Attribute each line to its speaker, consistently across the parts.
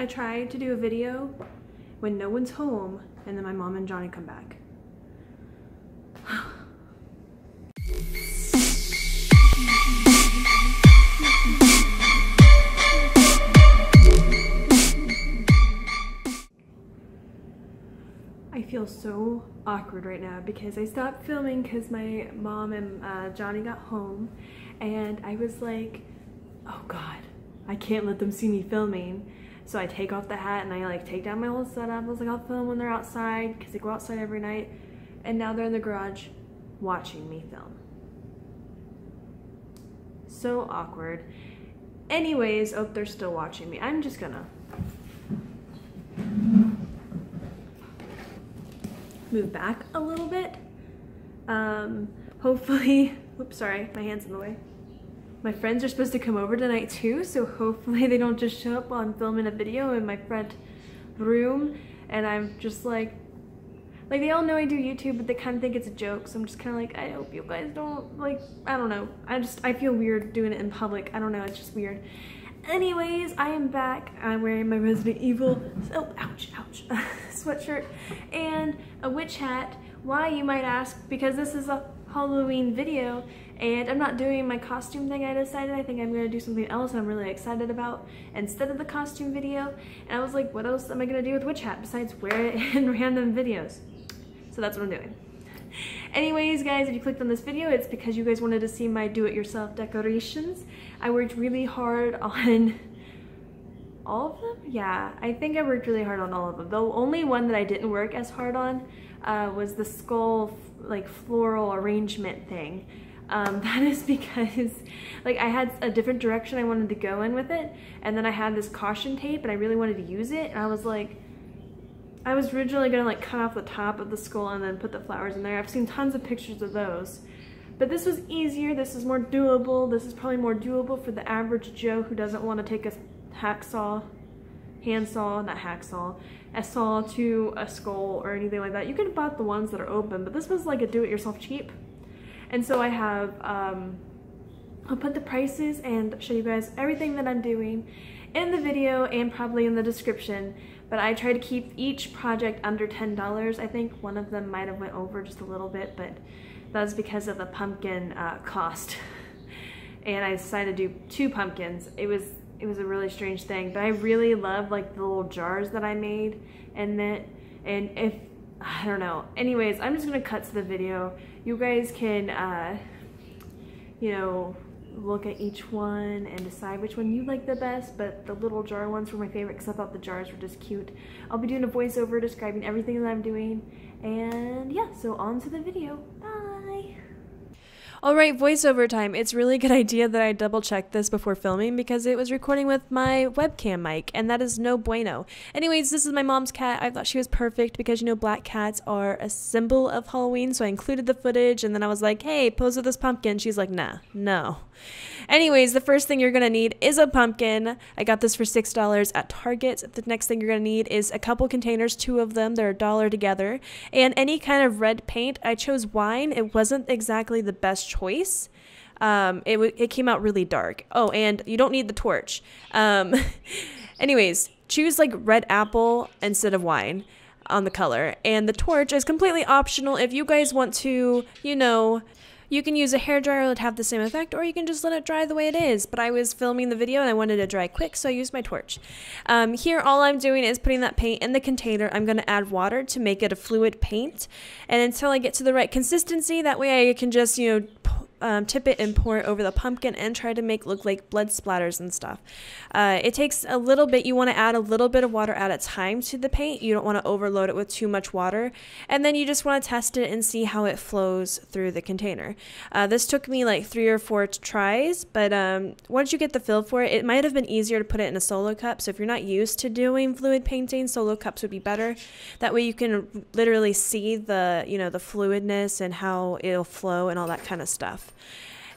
Speaker 1: I tried to do a video when no one's home, and then my mom and Johnny come back. I feel so awkward right now because I stopped filming because my mom and Johnny got home, and I was like, oh god, I can't let them see me filming. So I take off the hat and I like take down my whole setup. I was like, I'll film when they're outside because they go outside every night, and now they're in the garage watching me film. So awkward. Anyways, oh, they're still watching me. I'm just gonna move back a little bit. Hopefully, oops, sorry, my hand's in the way. My friends are supposed to come over tonight too, so hopefully they don't just show up while I'm filming a video in my front room and I'm just like they all know I do YouTube, but they kind of think it's a joke, so I'm just kind of like, I hope you guys don't, like, I don't know. I feel weird doing it in public. I don't know, it's just weird. Anyways, I am back. I'm wearing my Resident Evil, oh, ouch, sweatshirt and a witch hat. Why, you might ask? Because this is a Halloween video and I'm not doing my costume thing. I decided I think I'm gonna do something else I'm really excited about instead of the costume video. And I was like, what else am I gonna do with witch hat besides wear it in random videos? So that's what I'm doing. Anyways, guys, if you clicked on this video, it's because you guys wanted to see my do-it-yourself decorations. I worked really hard on all of them? Yeah, I think I worked really hard on all of them. The only one that I didn't work as hard on was the skull, like, floral arrangement thing. That is because, like, I had a different direction I wanted to go in with it, and then I had this caution tape, and I really wanted to use it, and I was like, I was originally gonna like cut off the top of the skull and then put the flowers in there. I've seen tons of pictures of those. But this was easier, this is more doable. This is probably more doable for the average Joe who doesn't want to take a hacksaw, handsaw, not hacksaw, a saw to a skull or anything like that. You could have bought the ones that are open, but this was like a do-it-yourself cheap. And so I have, I'll put the prices and show you guys everything that I'm doing in the video and probably in the description. But I try to keep each project under $10. I think one of them might have went over just a little bit, but that's because of the pumpkin cost. And I decided to do 2 pumpkins. It was a really strange thing, but I really love like the little jars that I made and if I don't know. Anyways, I'm just gonna cut to the video. You guys can you know, look at each one and decide which one you like the best, but the little jar ones were my favorite because I thought the jars were just cute. I'll be doing a voiceover describing everything that I'm doing, and yeah, so on to the video. Bye! Alright, voiceover time. It's really good idea that I double checked this before filming because it was recording with my webcam mic, and that is no bueno. Anyways, this is my mom's cat. I thought she was perfect because, you know, black cats are a symbol of Halloween, so I included the footage, and then I was like, hey, pose with this pumpkin. She's like, nah, no. Anyways, the first thing you're gonna need is a pumpkin. I got this for $6 at Target. The next thing you're gonna need is a couple containers, 2 of them. They're $1 together. And any kind of red paint. I chose wine. It wasn't exactly the best choice. It came out really dark. Oh, and you don't need the torch. Anyways, choose like red apple instead of wine on the color. And the torch is completely optional. If you guys want to, you know, you can use a hairdryer to have the same effect, or you can just let it dry the way it is. But I was filming the video and I wanted it to dry quick, so I used my torch. Here, all I'm doing is putting that paint in the container. I'm going to add water to make it a fluid paint. And until I get to the right consistency, that way I can just, you know, tip it and pour it over the pumpkin and try to make it look like blood splatters and stuff. It takes a little bit. You want to add a little bit of water at a time to the paint. You don't want to overload it with too much water. And then you just want to test it and see how it flows through the container. This took me like 3 or 4 tries, but once you get the feel for it, it might have been easier to put it in a solo cup. So if you're not used to doing fluid painting, solo cups would be better. That way you can literally see the, you know, the fluidness and how it'll flow and all that kind of stuff.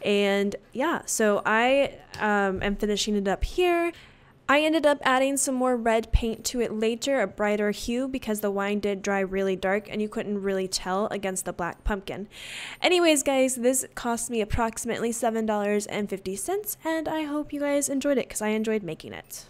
Speaker 1: And yeah, so I am finishing it up here. I ended up adding some more red paint to it later, a brighter hue, because the wine did dry really dark and you couldn't really tell against the black pumpkin. Anyways, guys, this cost me approximately $7.50, and I hope you guys enjoyed it because I enjoyed making it.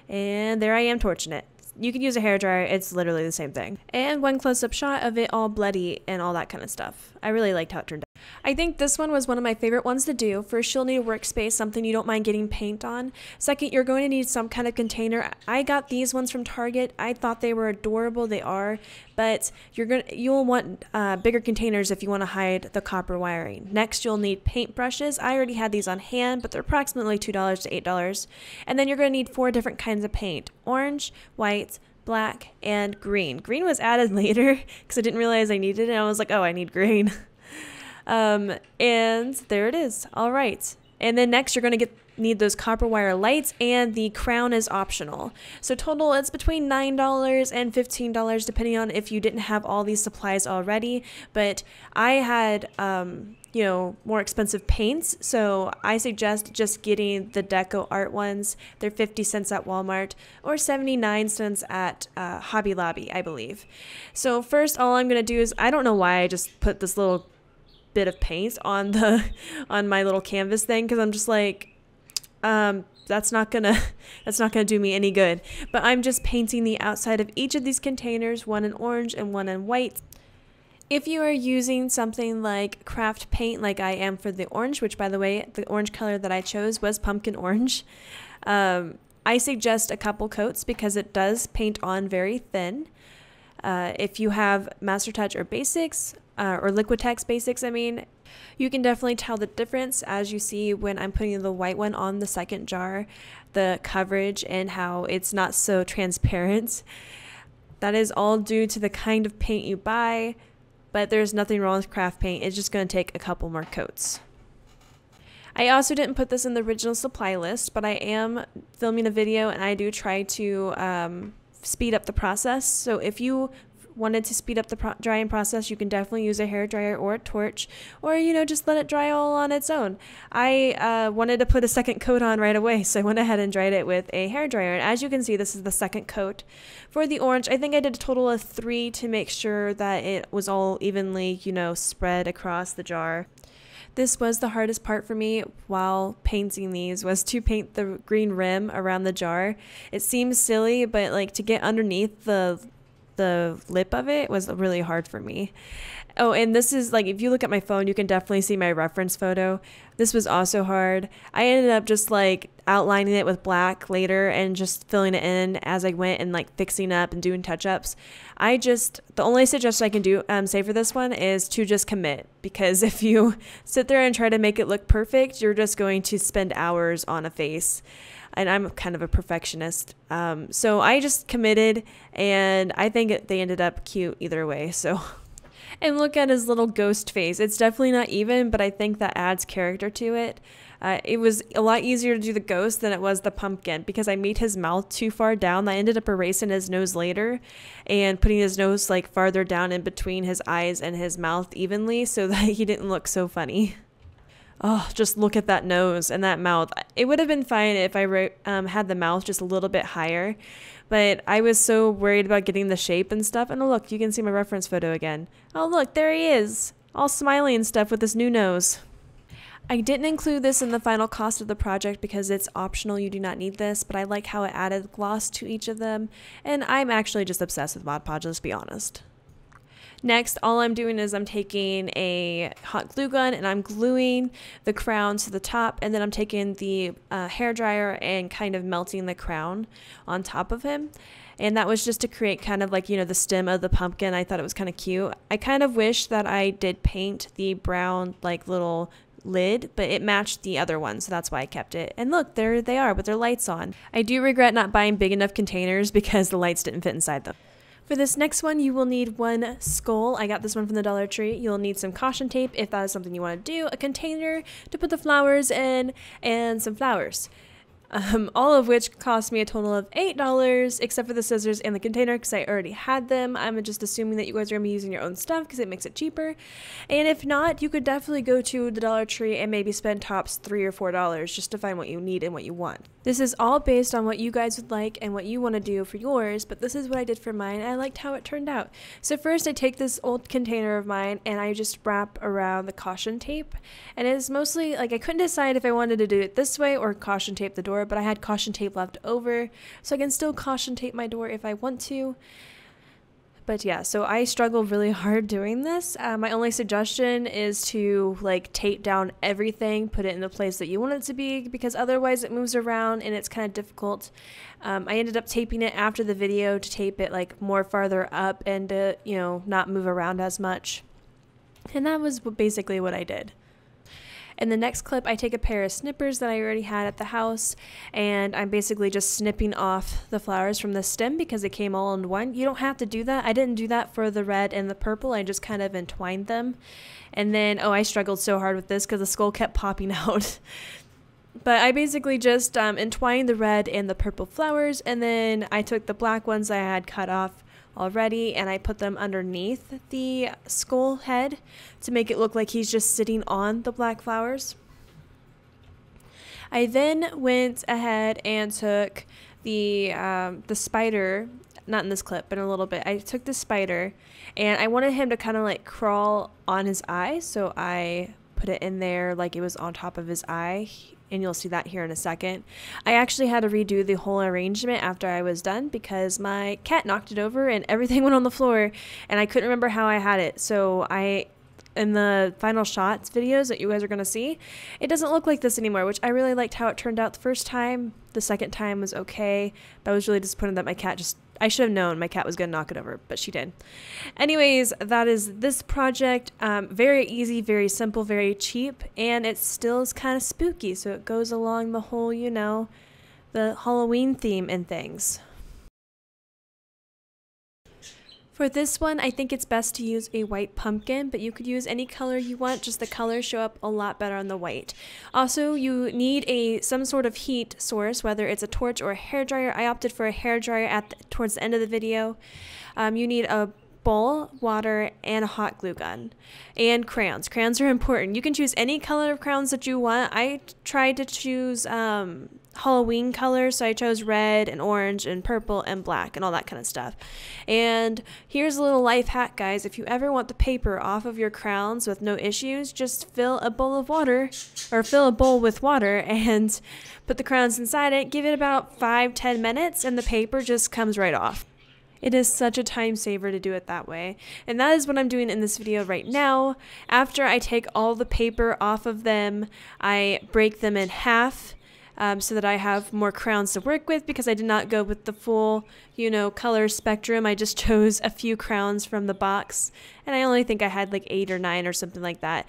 Speaker 1: And there I am torching it. You can use a hairdryer, it's literally the same thing. And one close-up shot of it all bloody and all that kind of stuff. I really liked how it turned out. I think this one was one of my favorite ones to do. First, you'll need a workspace, something you don't mind getting paint on. Second, you're going to need some kind of container. I got these ones from Target. I thought they were adorable. They are, but you'll want bigger containers if you want to hide the copper wiring. Next, you'll need paint brushes. I already had these on hand, but they're approximately $2 to $8. And then you're going to need 4 different kinds of paint: orange, white, black, and green. Green was added later because I didn't realize I needed it. And I was like, oh, I need green. And there it is. All right. And then next you're going to need those copper wire lights, and the crown is optional. So total it's between $9 and $15 depending on if you didn't have all these supplies already. But I had, more expensive paints, so I suggest just getting the Deco Art ones. They're 50 cents at Walmart or 79 cents at Hobby Lobby, I believe. So first, all I'm going to do is, I don't know why I just put this little bit of paint on my little canvas thing, because I'm just like, that's not gonna do me any good. But I'm just painting the outside of each of these containers, one in orange and one in white. If you are using something like craft paint like I am for the orange, which by the way, the orange color that I chose was pumpkin orange, I suggest a couple coats because it does paint on very thin. If you have Master Touch or Basics, or Liquitex Basics, you can definitely tell the difference as you see when I'm putting the white one on the second jar, the coverage and how it's not so transparent. That is all due to the kind of paint you buy, but there's nothing wrong with craft paint. It's just going to take a couple more coats. I also didn't put this in the original supply list, but I am filming a video and I do try to speed up the process. So if you wanted to speed up the drying process, you can definitely use a hairdryer or a torch, or just let it dry all on its own. I wanted to put a second coat on right away, so I went ahead and dried it with a hairdryer, and as you can see, this is the second coat. For the orange, I think I did a total of 3 to make sure that it was all evenly spread across the jar. This was the hardest part for me while painting these, was to paint the green rim around the jar. It seems silly, but to get underneath the lip of it was really hard for me. Oh, and this is if you look at my phone, you can definitely see my reference photo. This was also hard. I ended up just outlining it with black later and just filling it in as I went and fixing up and doing touch-ups. The only suggestion I can do say for this one is to just commit, because if you sit there and try to make it look perfect, you're just going to spend hours on a face. And I'm kind of a perfectionist. So I just committed, and I think they ended up cute either way. So, and look at his little ghost face. It's definitely not even, but I think that adds character to it. It was a lot easier to do the ghost than it was the pumpkin, because I made his mouth too far down. I ended up erasing his nose later and putting his nose farther down in between his eyes and his mouth evenly so that he didn't look so funny. Oh, just look at that nose and that mouth. It would have been fine if I had the mouth just a little bit higher, but I was so worried about getting the shape and stuff. And oh, look, you can see my reference photo again. Oh, look, there he is, all smiley and stuff with his new nose. I didn't include this in the final cost of the project because it's optional. You do not need this, but I like how it added gloss to each of them. And I'm actually just obsessed with Mod Podge, let's be honest. Next, all I'm doing is I'm taking a hot glue gun and I'm gluing the crown to the top, and then I'm taking the hairdryer and kind of melting the crown on top of him. And that was just to create kind of the stem of the pumpkin. I thought it was kind of cute. I kind of wish that I did paint the brown little lid, but it matched the other one, so that's why I kept it. And look, there they are with their lights on. I do regret not buying big enough containers because the lights didn't fit inside them. For this next one, you will need one skull. I got this one from the Dollar Tree. You'll need some caution tape if that is something you want to do, a container to put the flowers in, and some flowers. All of which cost me a total of $8, except for the scissors and the container because I already had them. I'm just assuming that you guys are going to be using your own stuff because it makes it cheaper. And if not, you could definitely go to the Dollar Tree and maybe spend tops $3 or $4 just to find what you need and what you want. This is all based on what you guys would like and what you want to do for yours, but this is what I did for mine. I liked how it turned out. So first I take this old container of mine and I just wrap around the caution tape. And it's mostly, like, I couldn't decide if I wanted to do it this way or caution tape the door, but I had caution tape left over, so I can still caution tape my door if I want to. But yeah, so I struggled really hard doing this. My only suggestion is to like tape down everything, put it in the place that you want it to be, because otherwise it moves around and it's kind of difficult. I ended up taping it after the video to tape it like more farther up and to, you know, not move around as much. And that was basically what I did. In the next clip, I take a pair of snippers that I already had at the house, and I'm basically just snipping off the flowers from the stem because they came all in one. You don't have to do that. I didn't do that for the red and the purple. I just kind of entwined them. And then, oh, I struggled so hard with this because the skull kept popping out. But I basically just entwined the red and the purple flowers, and then I took the black ones I had cut off already and I put them underneath the skull head to make it look like he's just sitting on the black flowers. I then went ahead and took the spider, not in this clip, but in a little bit. I took the spider and I wanted him to kind of like crawl on his eye, so I put it in there like it was on top of his eye, and you'll see that here in a second. I actually had to redo the whole arrangement after I was done because my cat knocked it over and everything went on the floor and I couldn't remember how I had it. So in the final shots videos that you guys are going to see, it doesn't look like this anymore, which I really liked how it turned out the first time. The second time was okay, but I was really disappointed that my cat I should have known my cat was going to knock it over, but she did. Anyways, that is this project. Very easy, very simple, very cheap, and it still is kind of spooky, so it goes along the whole, you know, the Halloween theme and things. For this one, I think it's best to use a white pumpkin, but you could use any color you want, just the colors show up a lot better on the white. Also, you need some sort of heat source, whether it's a torch or a hairdryer. I opted for a hairdryer towards the end of the video. You need a bowl, water, and a hot glue gun. And crayons. Crayons are important. You can choose any color of crayons that you want. I tried to choose Halloween colors, so I chose red and orange and purple and black and all that kind of stuff. And here's a little life hack, guys. If you ever want the paper off of your crowns with no issues, just fill a bowl of water, or fill a bowl with water and put the crowns inside it. Give it about 5-10 minutes and the paper just comes right off. It is such a time saver to do it that way. And that is what I'm doing in this video right now. After I take all the paper off of them, I break them in half so that I have more crowns to work with, because I did not go with the full, you know, color spectrum. I just chose a few crowns from the box, and I only think I had like 8 or 9 or something like that.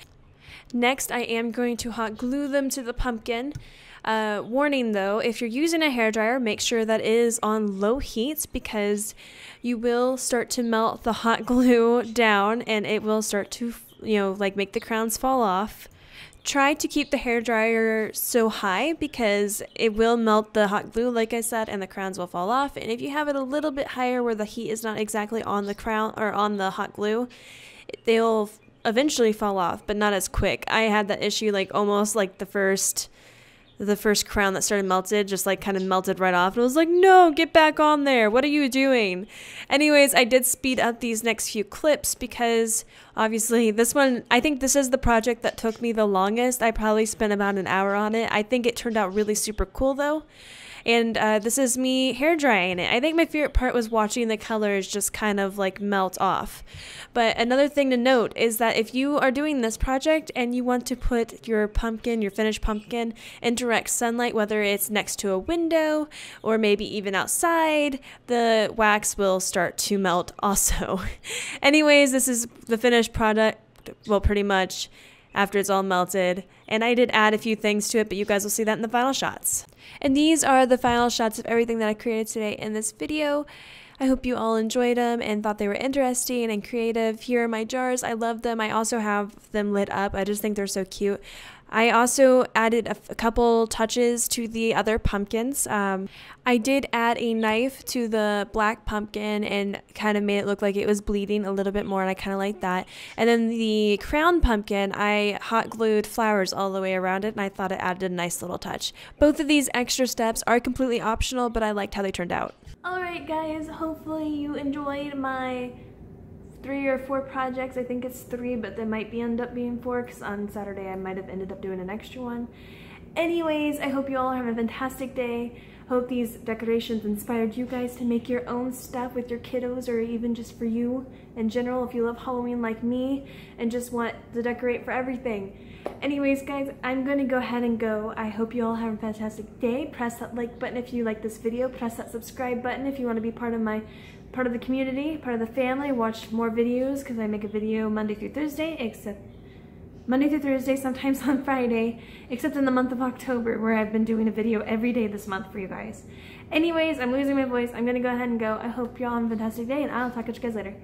Speaker 1: Next, I am going to hot glue them to the pumpkin. Warning though, if you're using a hairdryer, make sure that it is on low heat, because you will start to melt the hot glue down and it will start to, you know, like make the crowns fall off. Try to keep the hairdryer so high because it will melt the hot glue, like I said, and the crowns will fall off. And if you have it a little bit higher where the heat is not exactly on the crown or on the hot glue, they'll eventually fall off, but not as quick. I had that issue like almost like the first crown that started melted just like kind of melted right off, and I was like, no, get back on there, what are you doing? Anyways, I did speed up these next few clips because obviously this one, I think this is the project that took me the longest. I probably spent about an hour on it. I think it turned out really super cool though. And this is me hair drying it. I think my favorite part was watching the colors just kind of like melt off. But another thing to note is that if you are doing this project and you want to put your pumpkin, your finished pumpkin, in direct sunlight, whether it's next to a window or maybe even outside, the wax will start to melt also. Anyways, this is the finished product, well, pretty much after it's all melted. And I did add a few things to it, but you guys will see that in the final shots. And these are the final shots of everything that I created today in this video. I hope you all enjoyed them and thought they were interesting and creative. Here are my jars. I love them. I also have them lit up. I just think they're so cute. I also added a couple touches to the other pumpkins. I did add a knife to the black pumpkin and kind of made it look like it was bleeding a little bit more, and I kind of like that. And then the crown pumpkin, I hot glued flowers all the way around it, and I thought it added a nice little touch. Both of these extra steps are completely optional, but I liked how they turned out. Alright guys, hopefully you enjoyed my 3 or 4 projects. I think it's 3, but there might end up being 4 because on Saturday I might have ended up doing an extra one. Anyways, I hope you all have a fantastic day. Hope these decorations inspired you guys to make your own stuff with your kiddos, or even just for you in general if you love Halloween like me and just want to decorate for everything. Anyways guys, I'm going to go ahead and go. I hope you all have a fantastic day. Press that like button if you like this video. Press that subscribe button if you want to be part of the community, part of the family. Watch more videos because I make a video Monday through Thursday, sometimes on Friday, except in the month of October where I've been doing a video every day this month for you guys. Anyways, I'm losing my voice. I'm gonna go ahead and go. I hope y'all have a fantastic day, and I'll talk to you guys later.